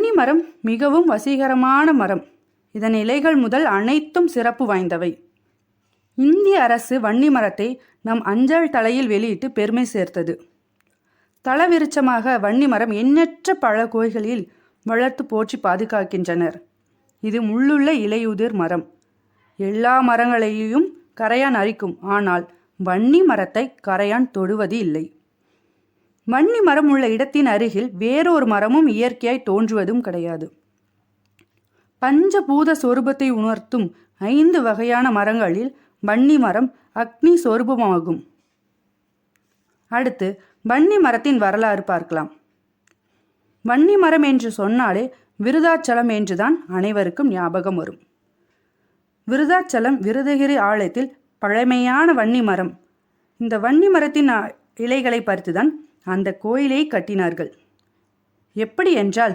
வன்னி மரம் மிகவும் வசீகரமான மரம். இதன் இலைகள் முதல் அனைத்தும் சிறப்பு வாய்ந்தவை. இந்திய அரசு வன்னி மரத்தை நம் அஞ்சல் தலையில் வெளியிட்டு பெருமை சேர்த்தது. தலவிருட்சமாக வன்னி மரம் எண்ணற்ற பல கோயில்களில் வளர்த்து போற்றி பாதுகாக்கின்றனர். இது முள்ளுள்ள இலையுதிர் மரம். எல்லா மரங்களையும் கரையான் அரிக்கும், ஆனால் வன்னி மரத்தை கரையான் தொடுவது இல்லை. வன்னி மரம் உள்ள இடத்தின் அருகில் வேறொரு மரமும் இயற்கையாய் தோன்றுவதும் கிடையாது. பஞ்சபூத சொரூபத்தை உணர்த்தும் 5 வகையான மரங்களில் வன்னி மரம் அக்னி சொரூபமாகும். அடுத்து வன்னி மரத்தின் வரலாறு பார்க்கலாம். வன்னி மரம் என்று சொன்னாலே விருதாச்சலம் என்றுதான் அனைவருக்கும் ஞாபகம் வரும். விருதாச்சலம் விருதகிரி ஆலயத்தில் பழமையான வன்னி மரம். இந்த வன்னி மரத்தின் இலைகளை பறித்துதான் அந்த கோயிலை கட்டினார்கள். எப்படி என்றால்